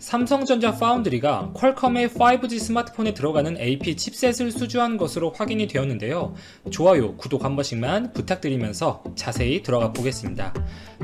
삼성전자 파운드리가 퀄컴의 5G 스마트폰에 들어가는 AP 칩셋을 수주한 것으로 확인이 되었는데요. 좋아요, 구독 한 번씩만 부탁드리면서 자세히 들어가 보겠습니다.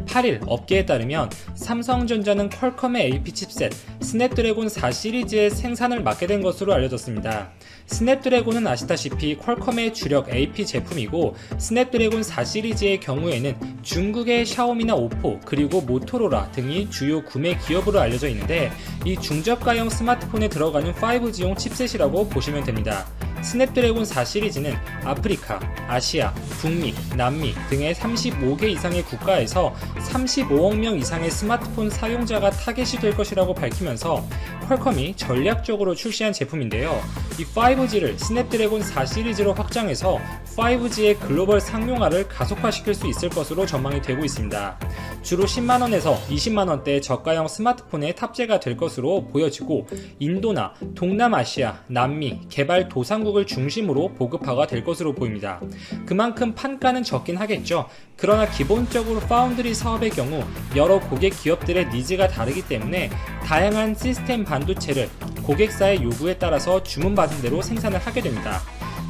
8일 업계에 따르면 삼성전자는 퀄컴의 AP 칩셋 스냅드래곤 4 시리즈의 생산을 맡게 된 것으로 알려졌습니다. 스냅드래곤은 아시다시피 퀄컴의 주력 AP 제품이고, 스냅드래곤 4 시리즈의 경우에는 중국의 샤오미나 오포 그리고 모토로라 등이 주요 구매 기업으로 알려져 있는데, 이 중저가형 스마트폰에 들어가는 5G용 칩셋이라고 보시면 됩니다. 스냅드래곤 4 시리즈는 아프리카, 아시아, 북미, 남미 등의 35개 이상의 국가에서 35억 명 이상의 스마트폰 사용자가 타겟이 될 것이라고 밝히면서 퀄컴이 전략적으로 출시한 제품인데요. 이 5G를 스냅드래곤 4 시리즈로 확장해서 5G의 글로벌 상용화를 가속화시킬 수 있을 것으로 전망이 되고 있습니다. 주로 10만원에서 20만원대의 저가형 스마트폰에 탑재가 될 것으로 보여지고, 인도나 동남아시아, 남미, 개발도상국을 중심으로 보급화가 될 것으로 보입니다. 그만큼 판가는 적긴 하겠죠. 그러나 기본적으로 파운드리 사업의 경우 여러 고객 기업들의 니즈가 다르기 때문에 다양한 시스템 반도체를 고객사의 요구에 따라서 주문받은 대로 생산을 하게 됩니다.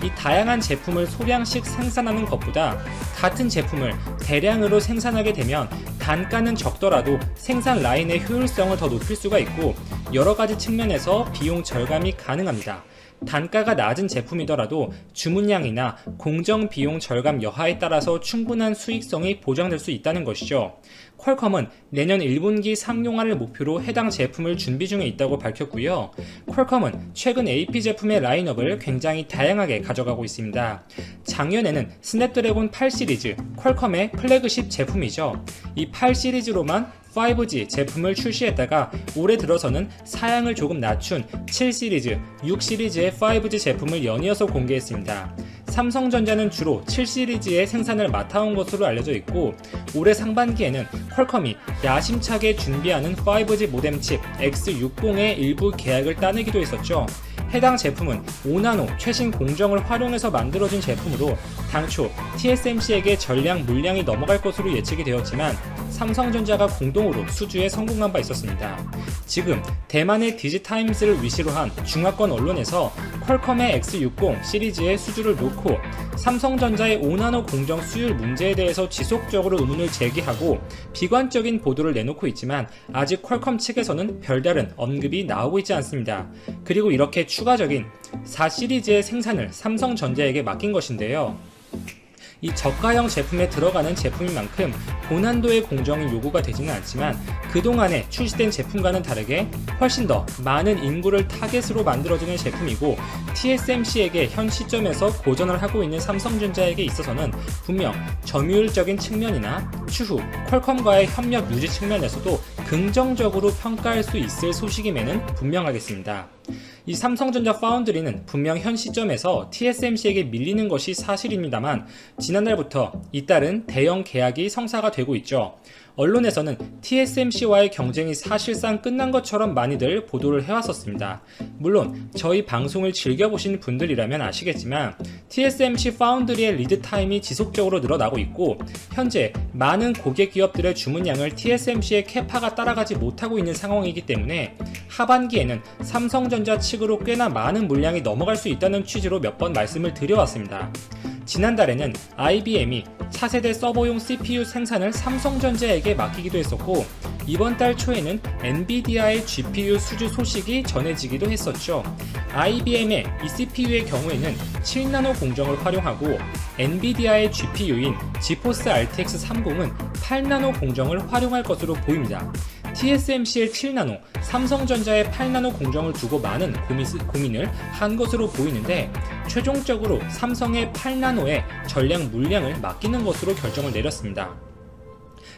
이 다양한 제품을 소량씩 생산하는 것보다 같은 제품을 대량으로 생산하게 되면 단가는 적더라도 생산 라인의 효율성을 더 높일 수가 있고, 여러가지 측면에서 비용 절감이 가능합니다. 단가가 낮은 제품이더라도 주문량이나 공정 비용 절감 여하에 따라서 충분한 수익성이 보장될 수 있다는 것이죠. 퀄컴은 내년 1분기 상용화를 목표로 해당 제품을 준비 중에 있다고 밝혔고요. 퀄컴은 최근 AP 제품의 라인업을 굉장히 다양하게 가져가고 있습니다. 작년에는 스냅드래곤 8 시리즈, 퀄컴의 플래그십 제품이죠. 이 8 시리즈로만 5G 제품을 출시했다가 올해 들어서는 사양을 조금 낮춘 7 시리즈, 6 시리즈의 5G 제품을 연이어서 공개했습니다. 삼성전자는 주로 7 시리즈의 생산을 맡아온 것으로 알려져 있고, 올해 상반기에는 퀄컴이 야심차게 준비하는 5G 모뎀 칩 X60의 일부 계약을 따내기도 했었죠. 해당 제품은 5나노 최신 공정을 활용해서 만들어진 제품으로 당초 TSMC에게 전량 물량이 넘어갈 것으로 예측이 되었지만 삼성전자가 공동으로 수주에 성공한 바 있었습니다. 지금 대만의 디지타임스를 위시로 한 중화권 언론에서 퀄컴의 X60 시리즈의 수주를 놓고 삼성전자의 5나노 공정 수율 문제에 대해서 지속적으로 의문을 제기하고 비관적인 보도를 내놓고 있지만, 아직 퀄컴 측에서는 별다른 언급이 나오고 있지 않습니다. 그리고 이렇게 추가적인 4 시리즈의 생산을 삼성전자에게 맡긴 것인데요. 이 저가형 제품에 들어가는 제품인 만큼 고난도의 공정이 요구가 되지는 않지만, 그동안에 출시된 제품과는 다르게 훨씬 더 많은 인구를 타겟으로 만들어지는 제품이고, TSMC에게 현 시점에서 고전을 하고 있는 삼성전자에게 있어서는 분명 점유율적인 측면이나 추후 퀄컴과의 협력 유지 측면에서도 긍정적으로 평가할 수 있을 소식임에는 분명하겠습니다. 이 삼성전자 파운드리는 분명 현 시점에서 TSMC에게 밀리는 것이 사실입니다만, 지난달부터 잇따른 대형 계약이 성사가 되고 있죠. 언론에서는 TSMC와의 경쟁이 사실상 끝난 것처럼 많이들 보도를 해왔었습니다. 물론 저희 방송을 즐겨보신 분들이라면 아시겠지만 TSMC 파운드리의 리드타임이 지속적으로 늘어나고 있고, 현재 많은 고객 기업들의 주문량을 TSMC의 캐파가 따라가지 못하고 있는 상황이기 때문에 하반기에는 삼성전자 측으로 꽤나 많은 물량이 넘어갈 수 있다는 취지로 몇 번 말씀을 드려왔습니다. 지난달에는 IBM이 차세대 서버용 CPU 생산을 삼성전자에게 맡기기도 했었고, 이번 달 초에는 엔비디아의 GPU 수주 소식이 전해지기도 했었죠. IBM의 이 CPU의 경우에는 7나노 공정을 활용하고, 엔비디아의 GPU인 지포스 RTX 30은 8나노 공정을 활용할 것으로 보입니다. TSMC의 7나노, 삼성전자의 8나노 공정을 두고 많은 고민을 한 것으로 보이는데, 최종적으로 삼성의 8나노의 전량 물량을 맡기는 것으로 결정을 내렸습니다.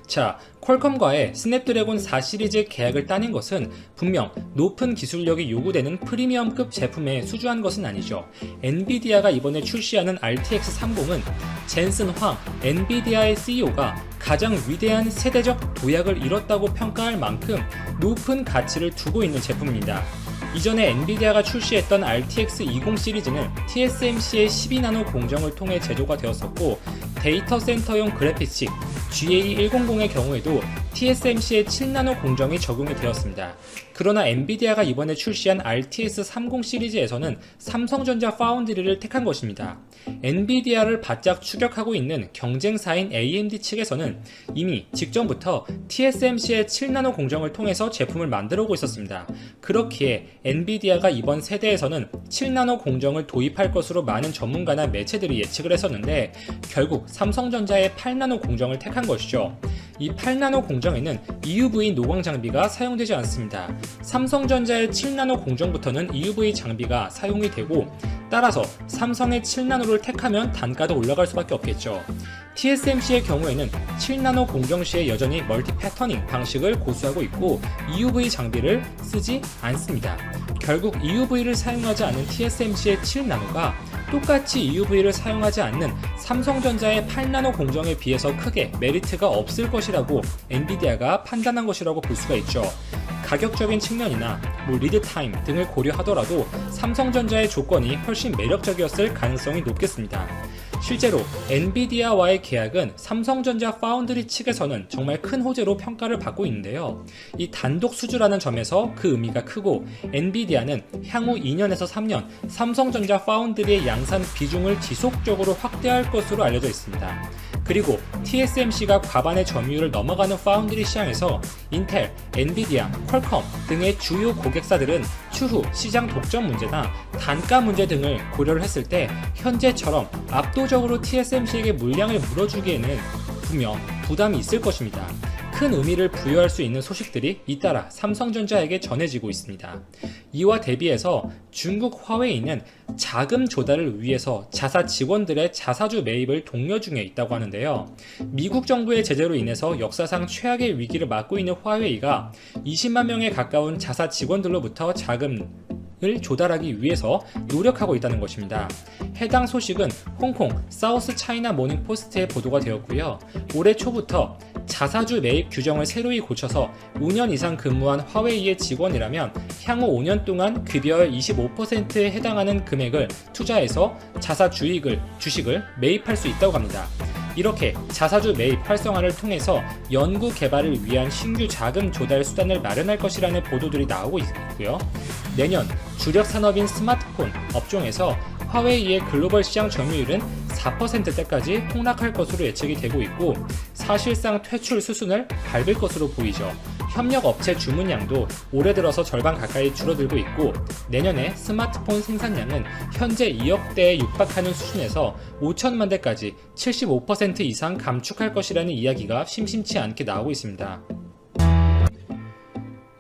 자, 퀄컴과의 스냅드래곤 4 시리즈 계약을 따낸 것은 분명 높은 기술력이 요구되는 프리미엄급 제품에 수주한 것은 아니죠. 엔비디아가 이번에 출시하는 RTX 30은 젠슨 황 엔비디아의 CEO가 가장 위대한 세대적 도약을 이뤘다고 평가할 만큼 높은 가치를 두고 있는 제품입니다. 이전에 엔비디아가 출시했던 RTX 20 시리즈는 TSMC의 12나노 공정을 통해 제조가 되었었고, 데이터 센터용 그래픽 칩 GA100의 경우에도 TSMC의 7나노 공정이 적용이 되었습니다. 그러나 엔비디아가 이번에 출시한 RTX30 시리즈에서는 삼성전자 파운드리를 택한 것입니다. 엔비디아를 바짝 추격하고 있는 경쟁사인 AMD 측에서는 이미 직전부터 TSMC의 7나노 공정을 통해서 제품을 만들어 오고 있었습니다. 그렇기에 엔비디아가 이번 세대에서는 7나노 공정을 도입할 것으로 많은 전문가나 매체들이 예측을 했었는데 결국 삼성전자의 8나노 공정을 택한 것이죠. 이 8나노 공정에는 EUV 노광 장비가 사용되지 않습니다. 삼성전자의 7나노 공정부터는 EUV 장비가 사용이 되고 따라서 삼성의 7나노를 택하면 단가도 올라갈 수밖에 없겠죠. TSMC의 경우에는 7나노 공정 시에 여전히 멀티 패터닝 방식을 고수하고 있고 EUV 장비를 쓰지 않습니다. 결국 EUV를 사용하지 않는 TSMC의 7나노가 똑같이 EUV를 사용하지 않는 삼성전자의 8나노 공정에 비해서 크게 메리트가 없을 것이라고 엔비디아가 판단한 것이라고 볼 수가 있죠. 가격적인 측면이나 리드 타임 등을 고려하더라도 삼성전자의 조건이 훨씬 매력적이었을 가능성이 높겠습니다. 실제로 엔비디아와의 계약은 삼성전자 파운드리 측에서는 정말 큰 호재로 평가를 받고 있는데요. 이 단독 수주라는 점에서 그 의미가 크고 엔비디아는 향후 2년에서 3년 삼성전자 파운드리의 양산 비중을 지속적으로 확대할 것으로 알려져 있습니다. 그리고 TSMC가 과반의 점유율을 넘어가는 파운드리 시장에서 인텔, 엔비디아, 퀄컴 등의 주요 고객사들은 추후 시장 독점 문제나 단가 문제 등을 고려를 했을 때 현재처럼 압도적으로 TSMC에게 물량을 물어주기에는 분명 부담이 있을 것입니다. 큰 의미를 부여할 수 있는 소식들이 잇따라 삼성전자에게 전해지고 있습니다. 이와 대비해서 중국 화웨이는 자금 조달을 위해서 자사 직원들의 자사주 매입을 독려 중에 있다고 하는데요. 미국 정부의 제재로 인해서 역사상 최악의 위기를 맞고 있는 화웨이가 20만 명에 가까운 자사 직원들로부터 자금을 조달하기 위해서 노력하고 있다는 것입니다. 해당 소식은 홍콩 사우스 차이나 모닝 포스트에 보도가 되었고요. 올해 초부터 자사주 매입 규정을 새로이 고쳐서 5년 이상 근무한 화웨이의 직원이라면 향후 5년 동안 급여의 25%에 해당하는 금액을 투자해서 자사 주식을 매입할 수 있다고 합니다. 이렇게 자사주 매입 활성화를 통해서 연구 개발을 위한 신규 자금 조달 수단을 마련할 것이라는 보도들이 나오고 있고요. 내년 주력 산업인 스마트폰 업종에서 화웨이의 글로벌 시장 점유율은 4%대까지 폭락할 것으로 예측이 되고 있고 사실상 퇴출 수순을 밟을 것으로 보이죠. 협력 업체 주문량도 올해 들어서 절반 가까이 줄어들고 있고 내년에 스마트폰 생산량은 현재 2억 대에 육박하는 수준에서 5천만 대까지 75% 이상 감축할 것이라는 이야기가 심심치 않게 나오고 있습니다.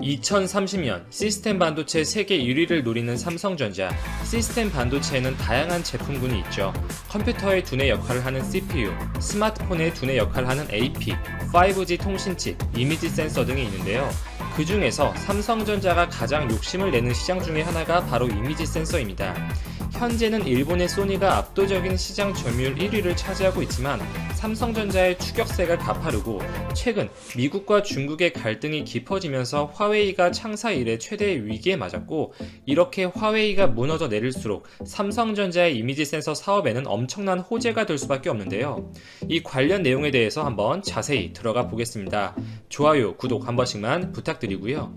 2030년 시스템 반도체 세계 1위를 노리는 삼성전자. 시스템 반도체에는 다양한 제품군이 있죠. 컴퓨터의 두뇌 역할을 하는 CPU, 스마트폰의 두뇌 역할을 하는 AP, 5G 통신칩, 이미지 센서 등이 있는데요. 그 중에서 삼성전자가 가장 욕심을 내는 시장 중에 하나가 바로 이미지 센서입니다. 현재는 일본의 소니가 압도적인 시장 점유율 1위를 차지하고 있지만 삼성전자의 추격세가 가파르고 최근 미국과 중국의 갈등이 깊어지면서 화웨이가 창사 이래 최대의 위기에 맞았고 이렇게 화웨이가 무너져 내릴수록 삼성전자의 이미지 센서 사업에는 엄청난 호재가 될 수밖에 없는데요. 이 관련 내용에 대해서 한번 자세히 들어가 보겠습니다. 좋아요, 구독 한 번씩만 부탁드리고요.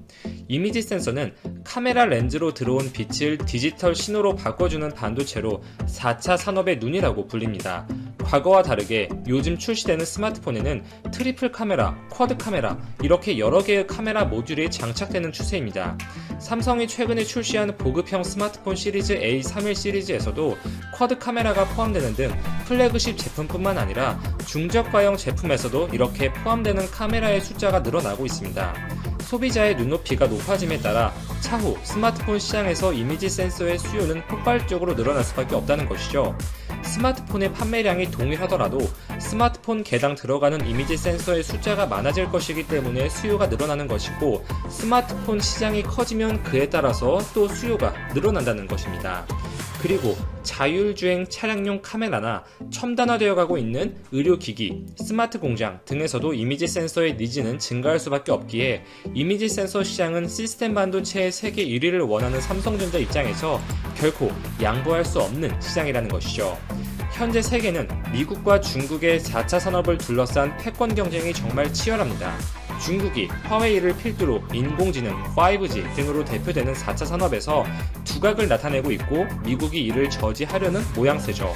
이미지 센서는 카메라 렌즈로 들어온 빛을 디지털 신호로 바꿔주는 반도체로 4차 산업의 눈이라고 불립니다. 과거와 다르게 요즘 출시되는 스마트폰에는 트리플 카메라, 쿼드 카메라 이렇게 여러 개의 카메라 모듈이 장착되는 추세입니다. 삼성이 최근에 출시한 보급형 스마트폰 시리즈 A31 시리즈에서도 쿼드 카메라가 포함되는 등 플래그십 제품뿐만 아니라 중저가형 제품에서도 이렇게 포함되는 카메라의 숫자가 늘어나고 있습니다. 소비자의 눈높이가 높아짐에 따라 차후 스마트폰 시장에서 이미지 센서의 수요는 폭발적으로 늘어날 수밖에 없다는 것이죠. 스마트폰의 판매량이 동일하더라도 스마트폰 개당 들어가는 이미지 센서의 숫자가 많아질 것이기 때문에 수요가 늘어나는 것이고 스마트폰 시장이 커지면 그에 따라서 또 수요가 늘어난다는 것입니다. 그리고 자율주행 차량용 카메라나 첨단화되어 가고 있는 의료기기, 스마트 공장 등에서도 이미지 센서의 니즈는 증가할 수밖에 없기에 이미지 센서 시장은 시스템 반도체의 세계 1위를 원하는 삼성전자 입장에서 결코 양보할 수 없는 시장이라는 것이죠. 현재 세계는 미국과 중국의 4차 산업을 둘러싼 패권 경쟁이 정말 치열합니다. 중국이 화웨이를 필두로 인공지능, 5G 등으로 대표되는 4차 산업에서 두각을 나타내고 있고 미국이 이를 저지하려는 모양새죠.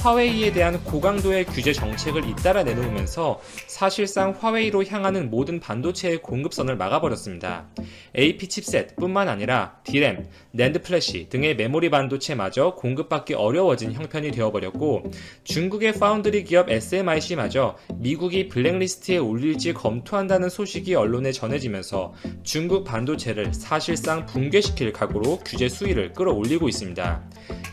화웨이에 대한 고강도의 규제 정책을 잇따라 내놓으면서 사실상 화웨이로 향하는 모든 반도체의 공급선을 막아버렸습니다. AP 칩셋 뿐만 아니라 D램, 낸드 플래시 등의 메모리 반도체마저 공급받기 어려워진 형편이 되어버렸고 중국의 파운드리 기업 SMIC마저 미국이 블랙리스트에 올릴지 검토한다는 소식이 언론에 전해지면서 중국 반도체를 사실상 붕괴시킬 각오로 규제 수위를 끌어올리고 있습니다.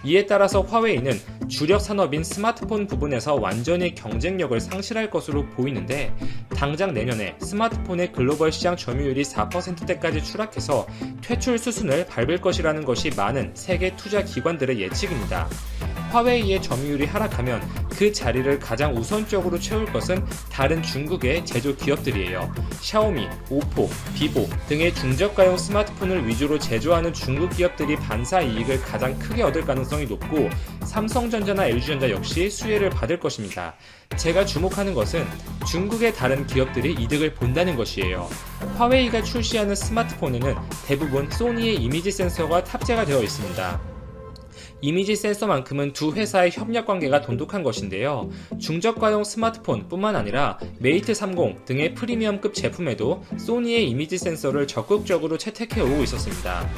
이에 따라서 화웨이는 주력 산업인 스마트폰 부분에서 완전히 경쟁력을 상실할 것으로 보이는데 당장 내년에 스마트폰의 글로벌 시장 점유율이 4%대까지 추락해서 퇴출 수순을 밟을 것이라는 것이 많은 세계 투자 기관들의 예측입니다. 화웨이의 점유율이 하락하면 그 자리를 가장 우선적으로 채울 것은 다른 중국의 제조 기업들이에요. 샤오미, 오포, 비보 등의 중저가형 스마트폰을 위주로 제조하는 중국 기업들이 반사 이익을 가장 크게 얻을 가능성이 높고 삼성전자나 LG전자 역시 수혜를 받을 것입니다. 제가 주목하는 것은 중국의 다른 기업들이 이득을 본다는 것이에요. 화웨이가 출시하는 스마트폰에는 대부분 소니의 이미지 센서가 탑재가 되어 있습니다. 이미지 센서만큼은 두 회사의 협력 관계가 돈독한 것인데요. 중저가형 스마트폰 뿐만 아니라 메이트 30 등의 프리미엄급 제품에도 소니의 이미지 센서를 적극적으로 채택해 오고 있었습니다.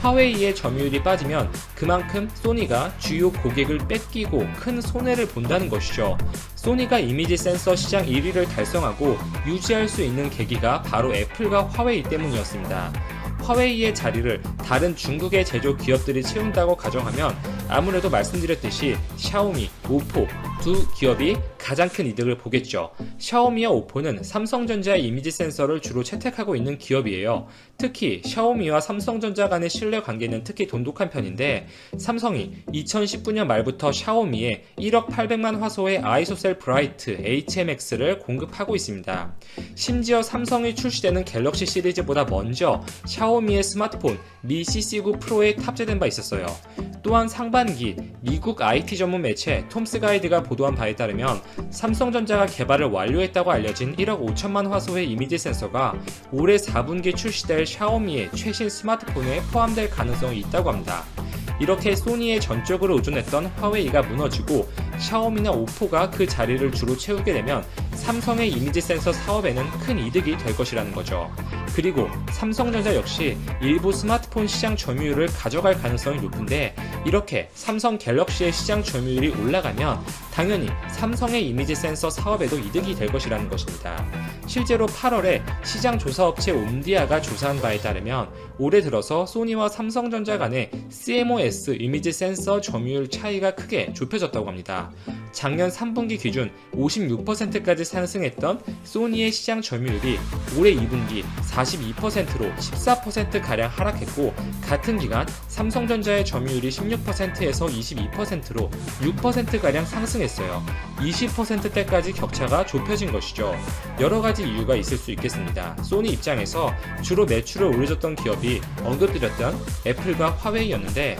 화웨이의 점유율이 빠지면 그만큼 소니가 주요 고객을 뺏기고 큰 손해를 본다는 것이죠. 소니가 이미지 센서 시장 1위를 달성하고 유지할 수 있는 계기가 바로 애플과 화웨이 때문이었습니다. 화웨이의 자리를 다른 중국의 제조 기업들이 채운다고 가정하면 아무래도 말씀드렸듯이 샤오미, 오포 두 기업이 가장 큰 이득을 보겠죠. 샤오미와 오포는 삼성전자의 이미지 센서를 주로 채택하고 있는 기업이에요. 특히 샤오미와 삼성전자 간의 신뢰 관계는 특히 돈독한 편인데 삼성이 2019년 말부터 샤오미에 1억 800만 화소의 아이소셀 브라이트 HMX를 공급하고 있습니다. 심지어 삼성이 출시되는 갤럭시 시리즈보다 먼저 샤오미의 스마트폰 미 CC9 프로에 탑재된 바 있었어요. 또한 상반기 미국 IT 전문 매체 톰스 가이드가 보도한 바에 따르면 삼성전자가 개발을 완료했다고 알려진 1억 5천만 화소의 이미지 센서가 올해 4분기 출시될 샤오미의 최신 스마트폰에 포함될 가능성이 있다고 합니다. 이렇게 소니에 전적으로 의존했던 화웨이가 무너지고 샤오미나 오포가 그 자리를 주로 채우게 되면 삼성의 이미지 센서 사업에는 큰 이득이 될 것이라는 거죠. 그리고 삼성전자 역시 일부 스마트폰 시장 점유율을 가져갈 가능성이 높은데 이렇게 삼성 갤럭시의 시장 점유율이 올라가면 당연히 삼성의 이미지 센서 사업에도 이득이 될 것이라는 것입니다. 실제로 8월에 시장 조사업체 옴디아가 조사한 바에 따르면 올해 들어서 소니와 삼성전자 간의 CMOS 이미지 센서 점유율 차이가 크게 좁혀졌다고 합니다. 작년 3분기 기준 56%까지 상승했던 소니의 시장 점유율이 올해 2분기 42%로 14%가량 하락했고 같은 기간 삼성전자의 점유율이 16%에서 22%로 6%가량 상승했어요. 20%대까지 격차가 좁혀진 것이죠. 여러 가지 이유가 있을 수 있겠습니다. 소니 입장에서 주로 매출을 올려줬던 기업이 언급드렸던 애플과 화웨이였는데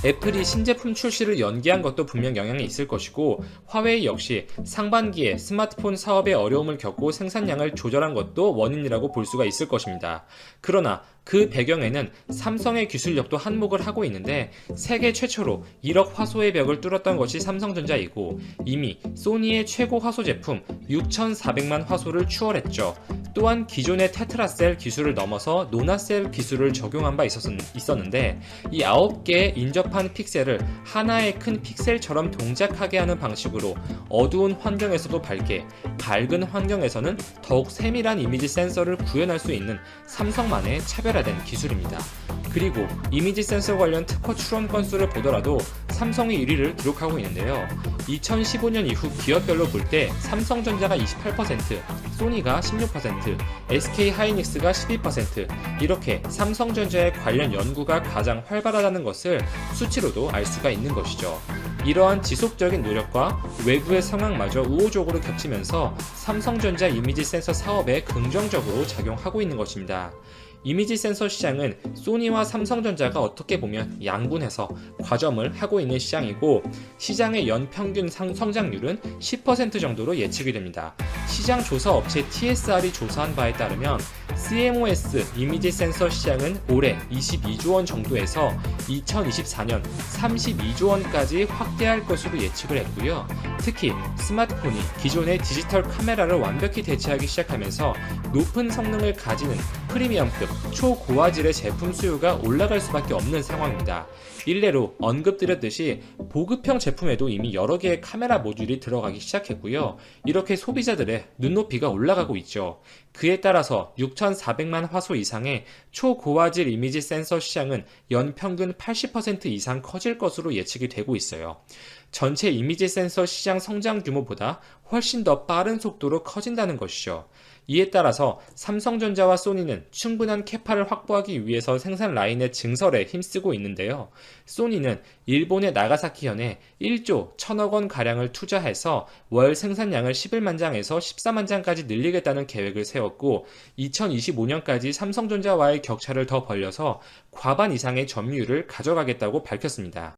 애플이 신제품 출시를 연기한 것도 분명 영향이 있을 것이고 화웨이 역시 상반기에 스마트폰 사업에 어려움을 겪고 생산량을 조절한 것도 원인이라고 볼 수가 있을 것입니다. 그러나 그 배경에는 삼성의 기술력도 한몫을 하고 있는데 세계 최초로 1억 화소의 벽을 뚫었던 것이 삼성전자이고 이미 소니의 최고 화소 제품 6400만 화소를 추월했죠. 또한 기존의 테트라셀 기술을 넘어서 노나셀 기술을 적용한 바 있었는데 이 9개의 인접한 픽셀을 하나의 큰 픽셀처럼 동작하게 하는 방식으로 어두운 환경에서도 밝게, 밝은 환경에서는 더욱 세밀한 이미지 센서를 구현할 수 있는 삼성만의 차별화된 기술입니다. 그리고 이미지 센서 관련 특허 출원 건수를 보더라도 삼성이 1위를 기록하고 있는데요. 2015년 이후 기업별로 볼 때 삼성전자가 28%, 소니가 16%, SK하이닉스가 12% 이렇게 삼성전자의 관련 연구가 가장 활발하다는 것을 수치로도 알 수가 있는 것이죠. 이러한 지속적인 노력과 외부의 상황마저 우호적으로 겹치면서 삼성전자 이미지 센서 사업에 긍정적으로 작용하고 있는 것입니다. 이미지 센서 시장은 소니와 삼성전자가 어떻게 보면 양분해서 과점을 하고 있는 시장이고 시장의 연평균 성장률은 10% 정도로 예측이 됩니다. 시장 조사 업체 TSR이 조사한 바에 따르면 CMOS 이미지 센서 시장은 올해 22조 원 정도에서 2024년 32조 원까지 확대할 것으로 예측을 했고요. 특히 스마트폰이 기존의 디지털 카메라를 완벽히 대체하기 시작하면서 높은 성능을 가지는 프리미엄급 초고화질의 제품 수요가 올라갈 수밖에 없는 상황입니다. 일례로 언급드렸듯이 보급형 제품에도 이미 여러 개의 카메라 모듈이 들어가기 시작했고요. 이렇게 소비자들의 눈높이가 올라가고 있죠. 그에 따라서 6,400만 화소 이상의 초고화질 이미지 센서 시장은 연평균 80% 이상 커질 것으로 예측이 되고 있어요. 전체 이미지 센서 시장 성장 규모보다 훨씬 더 빠른 속도로 커진다는 것이죠. 이에 따라서 삼성전자와 소니는 충분한 캐파를 확보하기 위해서 생산 라인의 증설에 힘쓰고 있는데요. 소니는 일본의 나가사키현에 1조 1천억 원 가량을 투자해서 월 생산량을 11만 장에서 14만 장까지 늘리겠다는 계획을 세웠고 2025년까지 삼성전자와의 격차를 더 벌려서 과반 이상의 점유율을 가져가겠다고 밝혔습니다.